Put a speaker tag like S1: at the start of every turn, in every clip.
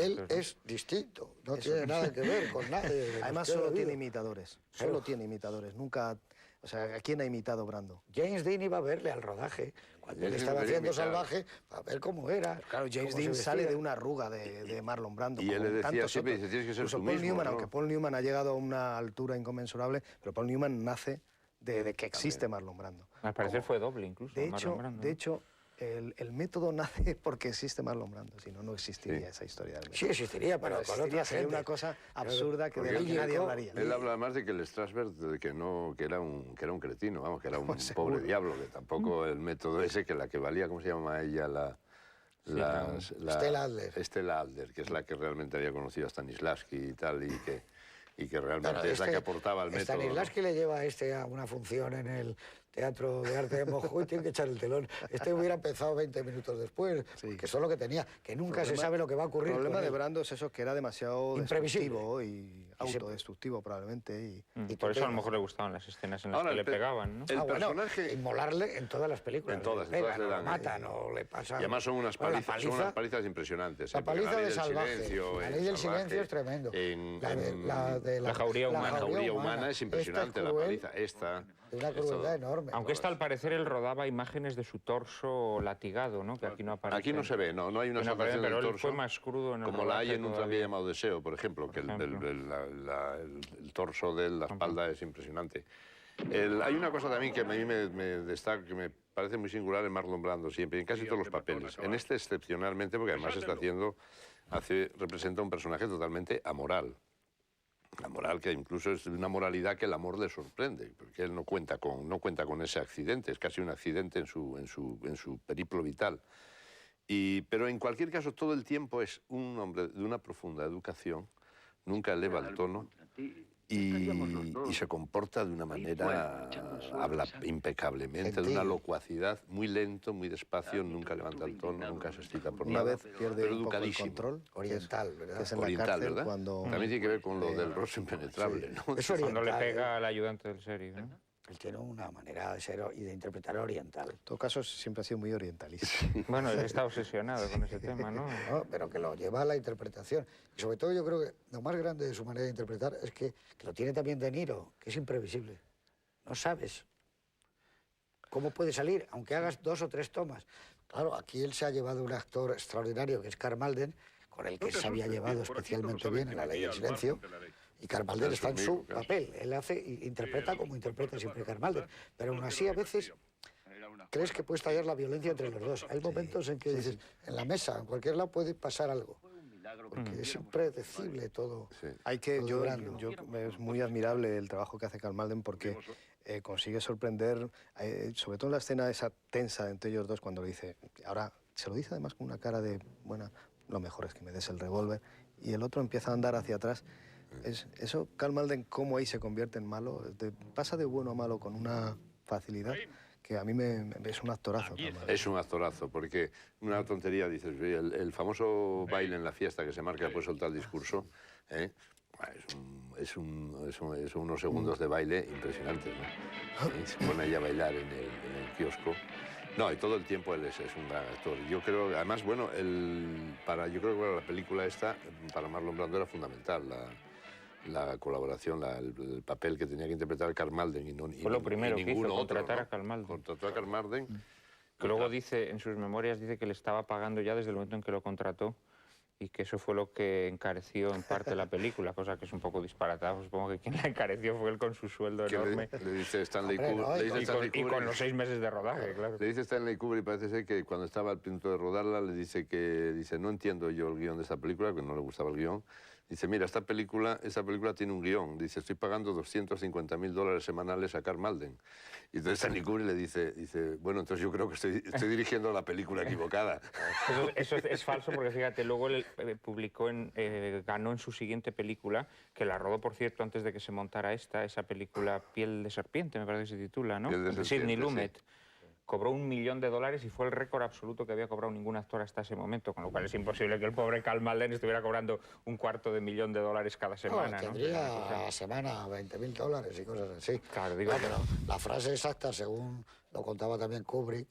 S1: Él es distinto, no tiene nada que ver con nadie.
S2: Además solo tiene imitadores, tiene imitadores, nunca... O sea, ¿a quién ha imitado Brando?
S1: James Dean iba a verle al rodaje, cuando él estaba haciendo Salvaje, a ver cómo era.
S2: Claro, James Dean sale de una arruga de Marlon Brando.
S3: Y él le decía siempre, dice, tienes que ser tú mismo,
S2: Newman,
S3: ¿no?
S2: Aunque Paul Newman ha llegado a una altura inconmensurable, pero Paul Newman nace de que existe Marlon Brando.
S4: Al parecer fue doble incluso, Marlon Brando.
S2: De hecho, el método nace porque existe Marlon Brando, si no, no existiría esa historia del método.
S1: Sí existiría, pero con otra
S2: sería
S1: gente.
S2: una cosa absurda que de la que nadie hablaría.
S3: Él habla más de que el Strasberg, de que era un cretino, vamos, que era un pobre diablo, que tampoco el método ese, que la que valía, ¿cómo se llama ella?
S1: Stella Adler.
S3: Stella Adler, que es la que realmente había conocido a Stanislavski y tal, y que realmente es la que aportaba al método.
S1: Stanislavski le lleva a una función en el Teatro de Arte de Moscú y tiene que echar el telón. Hubiera empezado 20 minutos después, que eso es lo que tenía, que nunca se sabe lo que va a ocurrir.
S2: El problema de Brando es eso, que era demasiado
S1: imprevisible
S2: destructivo y autodestructivo probablemente.
S4: Y por eso a lo mejor le gustaban las escenas en las que le pegaban, ¿no?
S3: El personaje...
S1: inmolarle en todas las películas.
S3: En todas
S1: le
S3: le dan.
S1: Lo matan o le pasan...
S3: Y además son unas palizas impresionantes.
S1: La paliza de Salvaje. La ley del silencio es tremendo.
S4: La jauría humana.
S3: La jauría humana es impresionante, la paliza.
S1: De una crueldad enorme.
S4: Aunque esta, al parecer, él rodaba imágenes de su torso latigado, ¿no? Que aquí no aparece.
S3: Aquí no se ve, no hay una separación del torso.
S4: Pero él fue más crudo en el
S3: como
S4: rodaje
S3: la hay en un
S4: todavía.
S3: tranvía llamado Deseo, por ejemplo, que el torso de la espalda es impresionante. Hay una cosa también que a mí me destaca, que me parece muy singular en Marlon Brando siempre, en casi todos los papeles. En este excepcionalmente, porque además representa un personaje totalmente amoral. La moral que incluso es una moralidad que el amor le sorprende, porque él no cuenta con ese accidente, es casi un accidente en su periplo vital. Pero en cualquier caso, todo el tiempo es un hombre de una profunda educación, nunca eleva el tono y se comporta de una manera, habla impecablemente, de una locuacidad, muy lento, muy despacio, nunca levanta el tono, nunca se excita por nada.
S2: Una vez pierde
S3: pero
S2: un poco el
S3: educadísimo.
S2: control,
S1: oriental, ¿verdad?
S2: Que es en
S3: Oriental,
S2: la cárcel,
S3: ¿verdad?
S2: cuando...
S3: También tiene que ver con lo del rostro impenetrable, ¿no?
S1: Es
S4: Cuando le
S1: oriental,
S4: pega al ayudante del sheriff, ¿no?
S1: Él tiene una manera de ser y de interpretar oriental.
S2: En todo caso, siempre ha sido muy orientalista.
S4: Bueno, él está obsesionado con ese tema, ¿no?
S1: Pero que lo lleva a la interpretación. Y sobre todo yo creo que lo más grande de su manera de interpretar es que lo tiene también De Niro, que es imprevisible. No sabes cómo puede salir, aunque hagas 2 o 3 tomas. Claro, aquí él se ha llevado un actor extraordinario, que es Karl Malden, con el que se había llevado especialmente bien en La Ley del Silencio. Y Karl Malden está en su papel. Él interpreta como interpreta siempre Karl Malden. Pero aún así, a veces, crees que puede estar la violencia entre los dos. Hay momentos en que dices, en la mesa, en cualquier lado puede pasar algo. Porque es impredecible todo.
S3: Sí.
S2: Es muy admirable el trabajo que hace Karl Malden porque consigue sorprender, sobre todo en la escena esa tensa entre ellos dos, cuando le dice, ahora se lo dice además con una cara de, bueno, lo mejor es que me des el revólver, y el otro empieza a andar hacia atrás. Eso, Karl Malden, cómo ahí se convierte en malo, pasa de bueno a malo con una facilidad que a mí es un actorazo.
S3: Es un actorazo, porque una tontería, dices, el famoso baile en la fiesta que se marca después de soltar el discurso, es unos segundos de baile impresionantes, ¿no? Se pone ahí a bailar en el kiosco. No, y todo el tiempo él es un gran actor. Yo creo, además, bueno, yo creo que la película esta, para Marlon Brando era fundamental, la colaboración, el papel que tenía que interpretar Karl Malden.
S4: Fue lo primero que hizo, contratar a Karl Malden.
S3: Contrató a Karl Malden.
S4: Que luego dice, en sus memorias, dice que le estaba pagando ya desde el momento en que lo contrató y que eso fue lo que encareció en parte la película, cosa que es un poco disparatada. Supongo que quien la encareció fue él con su sueldo enorme.
S3: Le dice Stanley Kubrick.
S4: Y con los 6 meses de rodaje, claro.
S3: Le dice Stanley Kubrick, parece ser que cuando estaba al punto de rodarla, le dice no entiendo yo el guión de esta película, que no le gustaba el guión. Dice, mira, esta película tiene un guión. Dice, estoy pagando $250.000 semanales a Karl Malden. Y entonces Stanley Kubrick le dice, bueno, entonces yo creo que estoy dirigiendo la película equivocada.
S4: Eso es falso, porque fíjate, luego él ganó en su siguiente película, que la rodó, por cierto, antes de que se montara esa película Piel de Serpiente, me parece que se titula, ¿no?
S3: De
S4: Sidney Lumet. Sí. Cobró $1 millón y fue el récord absoluto que había cobrado ningún actor hasta ese momento, con lo cual es imposible que el pobre Karl Malden estuviera cobrando $250.000 cada semana.
S1: Tendría a la semana $20.000 y cosas así.
S4: Claro, digo,
S1: pero la frase exacta, según lo contaba también Kubrick,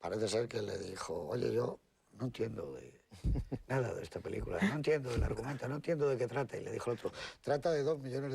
S1: parece ser que le dijo, oye, yo no entiendo Nada de esta película. No entiendo el argumento, no entiendo de qué trata. Y le dijo el otro, trata de $2 millones.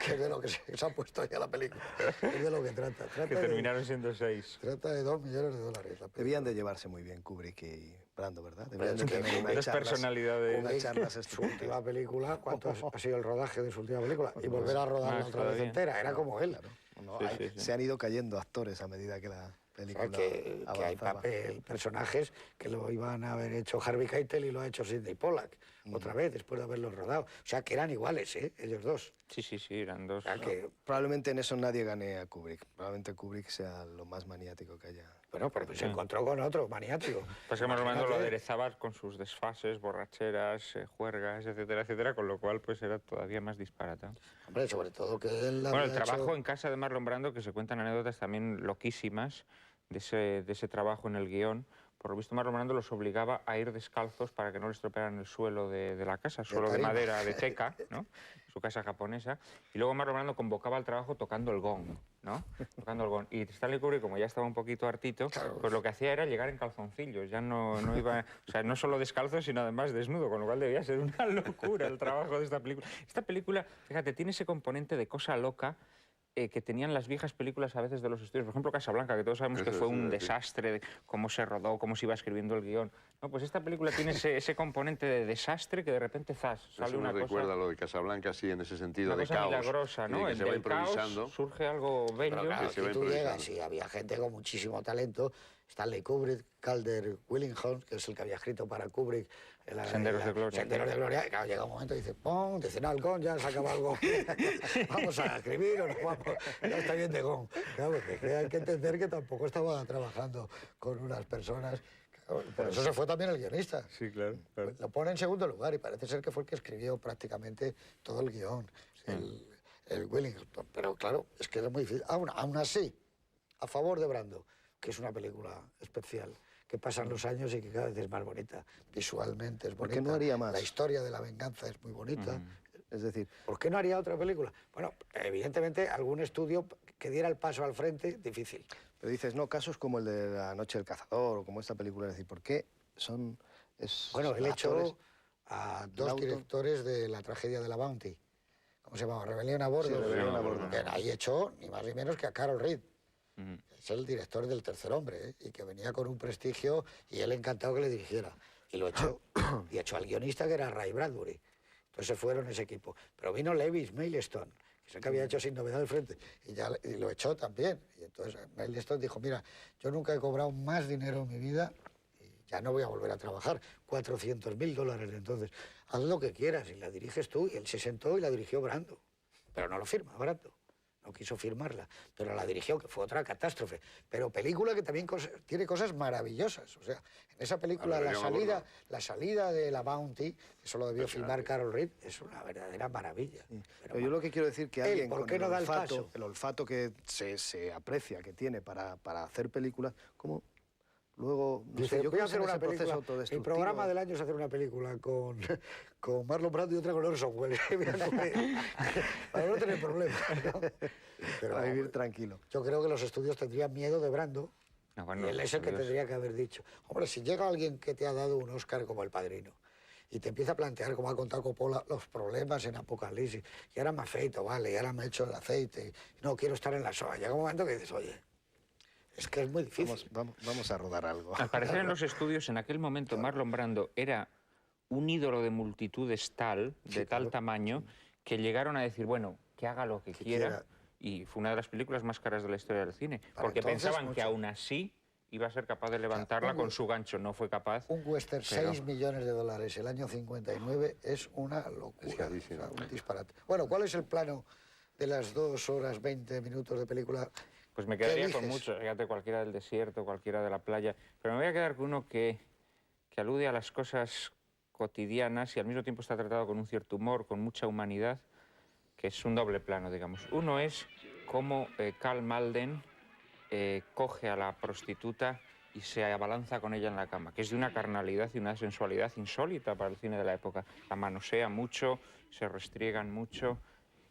S1: Que es de lo que se ha puesto ya la película. Es de lo que trata.
S4: Que terminaron siendo 6.
S1: Trata de $2 millones.
S2: Debían de llevarse muy bien Kubrick y Brando, ¿verdad? Debían de
S1: Es que
S2: tener unas
S4: Dos
S2: charlas-
S4: personalidades.
S2: unas charlas
S1: Su
S2: estupendas.
S1: última película, ¿cuánto ha sido el rodaje de su última película? Y volver a rodarla
S4: más
S1: otra vez
S4: todavía.
S1: entera. Era como él.
S2: Claro. No,
S4: Sí,
S2: hay-
S4: sí, sí.
S2: Se han ido cayendo actores a medida que la
S1: O
S2: película
S1: sea, que hay
S2: avanzaba.
S1: personajes que lo iban a haber hecho Harvey Keitel y lo ha hecho Sidney Pollack otra vez después de haberlos rodado. O sea, que eran iguales, ellos dos.
S4: Sí, eran dos.
S1: O sea, que,
S2: Probablemente en eso nadie gane a Kubrick. Probablemente Kubrick sea lo más maniático que haya.
S1: bueno, pero se encontró con otro maniático.
S4: Pues que Marlon Brando lo
S1: Imagínate.
S4: aderezaba con sus desfases, borracheras, juergas, etcétera, etcétera, con lo cual pues era todavía más disparatado.
S1: Hombre, sobre todo que él
S4: Bueno, el
S1: había
S4: trabajo
S1: hecho-
S4: en casa de Marlon Brando, que se cuentan anécdotas también loquísimas de ese trabajo en el guión. Por lo visto, Marlon Brando los obligaba a ir descalzos para que no les estropearan el suelo de la casa, suelo de
S1: tarima.
S4: madera de teca, ¿no? Su casa japonesa. Y luego Marlon Brando convocaba al trabajo tocando el gong, ¿no? Tocando el gong. Y Stanley Kubrick, como ya estaba un poquito hartito, pues lo que hacía era llegar en calzoncillos. Ya no iba, o sea, no solo descalzo, sino además desnudo, con lo cual debía ser una locura el trabajo de esta película. Esta película, fíjate, tiene ese componente de cosa loca que tenían las viejas películas a veces de los estudios. Por ejemplo, Casablanca, que todos sabemos que
S3: Eso
S4: fue
S3: sí,
S4: un
S3: sí.
S4: desastre, de cómo se rodó, cómo se iba escribiendo el guión. No, pues esta película tiene ese componente de desastre que de repente, zas, sale
S3: Eso
S4: una
S3: me recuerda
S4: cosa,
S3: lo de Casablanca, sí, en ese sentido
S4: una
S3: de
S4: cosa
S3: caos.
S4: milagrosa,
S3: y
S4: ¿no?
S3: de que se va
S4: Del caos
S3: improvisando.
S4: surge algo bello.
S1: Pero claro,
S3: que se
S1: si
S3: va
S1: tú
S3: improvisando.
S1: llegas y había gente con muchísimo talento, Stanley Kubrick, Calder Willingham, que es el que había escrito para Kubrick
S4: Senderos de Gloria.
S1: Senderos de Gloria, y claro, llega un momento y dice, ¡pum! Dice, no, el gong ya se acaba algo. Vamos a escribir o nos vamos. Ya está bien de gong. Claro, porque hay que entender que tampoco estaba trabajando con unas personas. Claro, por eso se fue también el guionista.
S4: Sí, claro, claro.
S1: Lo pone en segundo lugar y parece ser que fue el que escribió prácticamente todo el guión, el Wellington. Pero claro, es que era muy difícil. Aún así, a favor de Brando, que es una película especial, que pasan los años y que cada vez es más bonita. Visualmente es
S2: ¿Por
S1: bonita.
S2: qué no haría más?
S1: La historia de la venganza es muy bonita.
S2: Es decir,
S1: ¿Por qué no haría otra película? Bueno, evidentemente algún estudio que diera el paso al frente, difícil.
S2: pero dices, no, casos como el de La Noche del Cazador o como esta película, es decir, ¿por qué son
S1: Bueno, él
S2: actores?
S1: echó a dos
S2: Laughton.
S1: directores de La tragedia de la Bounty. ¿Cómo se llama? Rebelión a bordo.
S2: Sí, Rebelión a bordo.
S1: Bien, ahí echó ni más ni menos que a Carol Reed.
S4: Ujú.
S1: Es el director del Tercer Hombre, ¿eh? Y que venía con un prestigio y él encantado que le dirigiera. Y lo echó. Y echó al guionista que era Ray Bradbury. Entonces se fueron ese equipo. Pero vino Lewis Milestone, que es el que había hecho Sin Novedad al Frente, y lo echó también. Y entonces Milestone dijo, mira, yo nunca he cobrado más dinero en mi vida y ya no voy a volver a trabajar. $400.000 de entonces. Haz lo que quieras y la diriges tú. Y él se sentó y la dirigió Brando. Pero no lo firma Brando. No quiso firmarla, pero la dirigió, que fue otra catástrofe. Pero película que también tiene cosas maravillosas. O sea, en esa película
S3: Rebelión a
S1: la salida de la Bounty, eso lo debió filmar Carol Reed, es una verdadera maravilla.
S2: Pero yo lo que quiero decir que
S1: Él,
S2: alguien
S1: ¿por
S2: con
S1: qué no da el paso?
S2: el olfato que se aprecia, que tiene para hacer películas, ¿cómo luego, no
S1: Dice,
S2: sé, yo
S1: voy a
S2: creo
S1: hacer
S2: que en
S1: una
S2: ese proceso
S1: película. Mi
S2: autodestructivo...
S1: programa del año es hacer una película con Marlon Brando y otra con Orson Welles. Para no tener problemas, ¿no? Pero,
S2: a vivir tranquilo.
S1: yo creo que los estudios tendrían miedo de Brando.
S4: No, bueno,
S1: Y él es el que
S4: Dios.
S1: tendría que haber dicho. Hombre, si llega alguien que te ha dado un Oscar como El Padrino y te empieza a plantear, como ha contado Coppola, los problemas en Apocalipsis, y ahora me afeito, vale, y ahora me echo el aceite, no quiero estar en la soga. Llega un momento que dices, oye, es que es muy difícil.
S2: Vamos a rodar algo.
S4: Al parecer en los estudios, en aquel momento, Marlon Brando era un ídolo de multitudes tal, de tal tamaño, que llegaron a decir, bueno, que haga lo que quiera. Y fue una de las películas más caras de la historia del cine.
S1: Para
S4: Porque
S1: entonces,
S4: pensaban que
S1: mucho.
S4: aún así iba a ser capaz de levantarla con su gancho. No fue capaz.
S1: Un western,
S4: Pero-
S1: $6 millones el año 59, es una locura,
S3: Es carísimo.
S1: o sea, un disparate. Bueno, ¿cuál es el plano de las 2 horas 20 minutos de película?
S4: Pues me
S1: ¿Qué
S4: quedaría con
S1: eliges?
S4: muchos, fíjate, cualquiera del desierto, cualquiera de la playa. Pero me voy a quedar con uno que alude a las cosas cotidianas y al mismo tiempo está tratado con un cierto humor, con mucha humanidad, que es un doble plano, digamos. Uno es cómo Karl Malden coge a la prostituta y se abalanza con ella en la cama, que es de una carnalidad y una sensualidad insólita para el cine de la época. La manosea mucho, se restriegan mucho.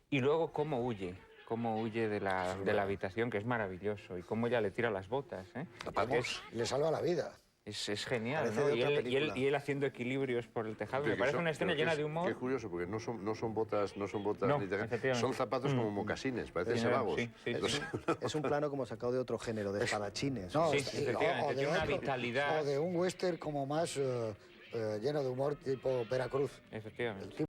S4: Y luego cómo huye de la habitación, que es maravilloso, y cómo ella le tira las botas. ¿Eh? Porque es-
S1: Le salva la vida.
S4: Es genial,
S2: Parece
S4: ¿no?
S2: de
S4: Y
S2: otra
S4: él,
S2: película.
S4: y él haciendo equilibrios por el tejado. Me parece una escena llena de humor.
S3: Qué curioso, porque no son botas,
S4: No,
S3: ni de-
S4: efectivamente.
S3: son zapatos como mocasines, parecen
S4: Sí,
S3: sebagos.
S4: sí, sí, sí.
S2: Es un plano como sacado de otro género, de espadachines.
S1: No,
S4: Sí,
S1: está-
S4: efectivamente,
S1: o de
S4: tiene una
S1: otro-
S4: vitalidad.
S1: O de un western como más lleno de humor tipo Veracruz.
S4: Efectivamente.